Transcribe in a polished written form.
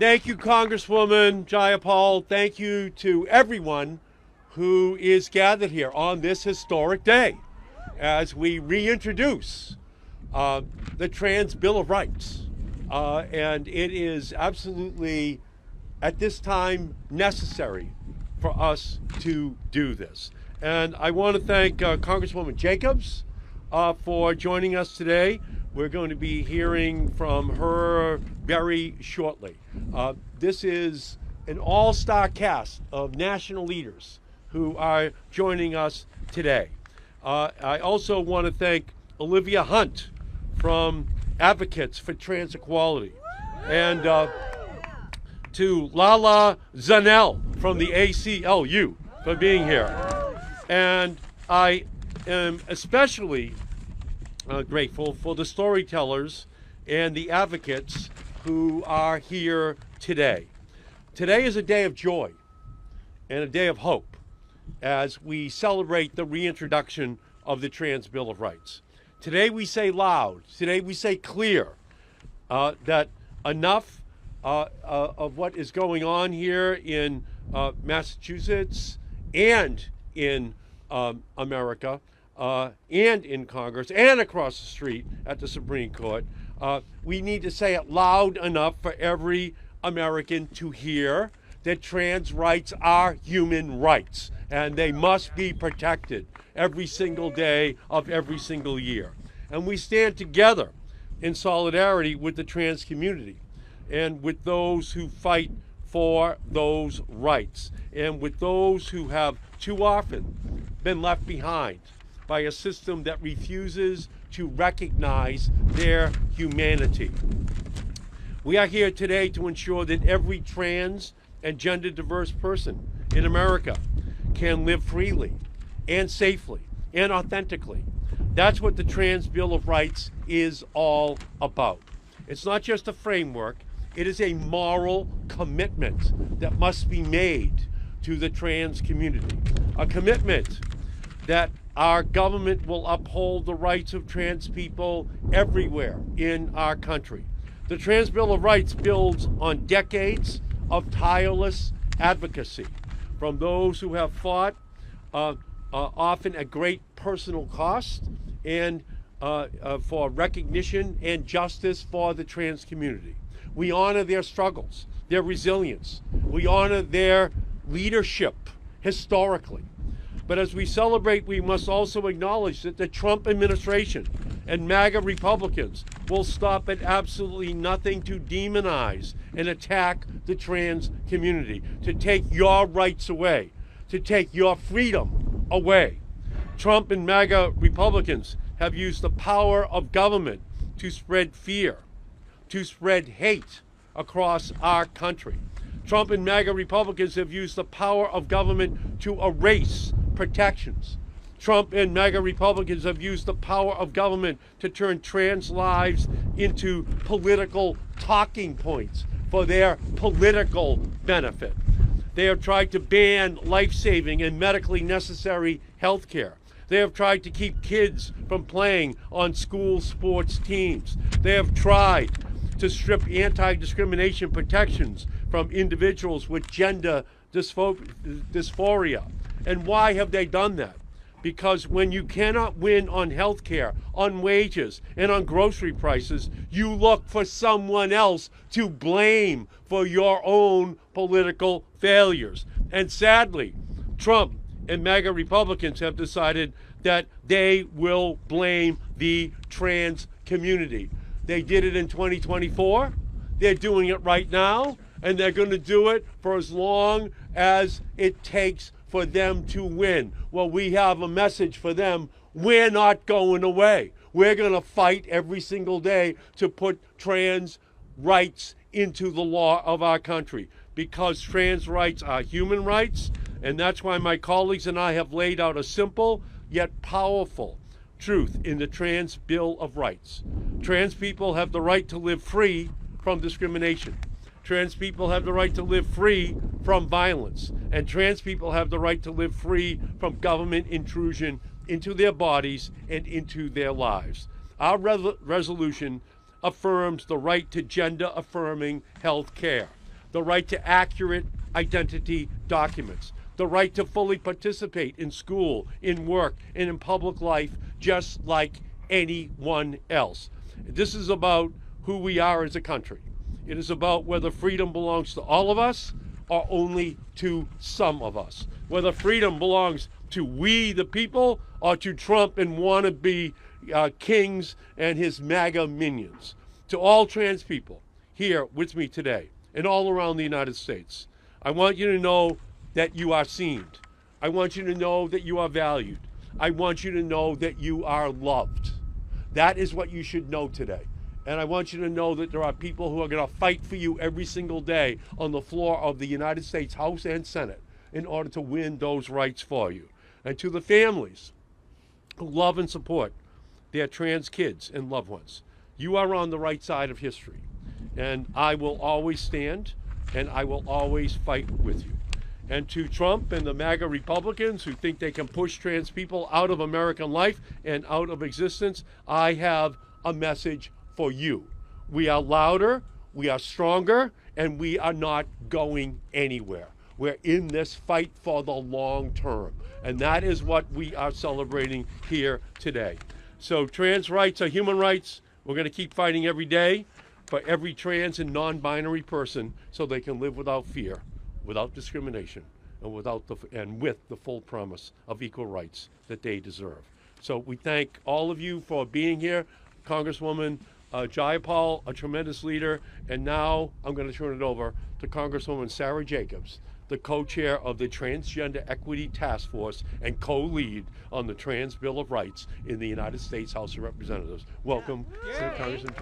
Thank you, Congresswoman Jayapal. Thank you to everyone who is gathered here on this historic day as we reintroduce the Trans Bill of Rights. And it is absolutely, at this time, necessary for us to do this. And I want to thank Congresswoman Jacobs for joining us today. We're going to be hearing from her very shortly. This is an all-star cast of national leaders who are joining us today. I also want to thank Olivia Hunt from Advocates for Trans Equality, and to Lala Zanel from the ACLU for being here. And I am especially grateful for the storytellers and the advocates who are here today. Today is a day of joy and a day of hope as we celebrate the reintroduction of the Trans Bill of Rights. Today we say loud, today we say clear that enough of what is going on here in Massachusetts and in America and in Congress and across the street at the Supreme Court. We need to say it loud enough for every American to hear that trans rights are human rights and they must be protected every single day of every single year. And we stand together in solidarity with the trans community and with those who fight for those rights and with those who have too often been left behind by a system that refuses to recognize their humanity. We are here today to ensure that every trans and gender diverse person in America can live freely and safely and authentically. That's what the Trans Bill of Rights is all about. It's not just a framework, it is a moral commitment that must be made to the trans community. A commitment that our government will uphold the rights of trans people everywhere in our country. The Trans Bill of Rights builds on decades of tireless advocacy from those who have fought often at great personal cost and for recognition and justice for the trans community. We honor their struggles, their resilience. We honor their leadership historically. But as we celebrate, we must also acknowledge that the Trump administration and MAGA Republicans will stop at absolutely nothing to demonize and attack the trans community, to take your rights away, to take your freedom away. Trump and MAGA Republicans have used the power of government to spread fear, to spread hate across our country. Trump and MAGA Republicans have used the power of government to erase protections. Trump and MAGA Republicans have used the power of government to turn trans lives into political talking points for their political benefit. They have tried to ban life-saving and medically necessary health care. They have tried to keep kids from playing on school sports teams. They have tried to strip anti-discrimination protections from individuals with gender dysphoria. And why have they done that? Because when you cannot win on health care, on wages, and on grocery prices, you look for someone else to blame for your own political failures. And sadly, Trump and MAGA Republicans have decided that they will blame the trans community. They did it in 2024, they're doing it right now, and they're going to do it for as long as it takes for them to win. Well, we have a message for them. We're not going away. We're going to fight every single day to put trans rights into the law of our country, because trans rights are human rights, and that's why my colleagues and I have laid out a simple yet powerful truth in the Trans Bill of Rights. Trans people have the right to live free from discrimination. Trans people have the right to live free from violence, and trans people have the right to live free from government intrusion into their bodies and into their lives. Our resolution affirms the right to gender-affirming health care. the right to accurate identity documents, the right to fully participate in school, in work, and in public life, just like anyone else. This is about who we are as a country. It is about whether freedom belongs to all of us or only to some of us. Whether freedom belongs to we the people or to Trump and wannabe kings and his MAGA minions. To all trans people here with me today and all around the United States, I want you to know that you are seen. I want you to know that you are valued. I want you to know that you are loved. That is what you should know today. And I want you to know that there are people who are going to fight for you every single day on the floor of the United States House and Senate in order to win those rights for you. And to the families who love and support their trans kids and loved ones, you are on the right side of history. And I will always stand and I will always fight with you. And to Trump and the MAGA Republicans who think they can push trans people out of American life and out of existence, I have a message for you. We are louder, we are stronger, and we are not going anywhere. We're in this fight for the long term. And that is what we are celebrating here today. So trans rights are human rights. We're going to keep fighting every day for every trans and non-binary person so they can live without fear, without discrimination, and with the full promise of equal rights that they deserve. So we thank all of you for being here. Congresswoman Jayapal, a tremendous leader, and now I'm going to turn it over to Congresswoman Sarah Jacobs, the co-chair of the Transgender Equity Task Force and co-lead on the Trans Bill of Rights in the United States House of Representatives. Welcome, Congressman.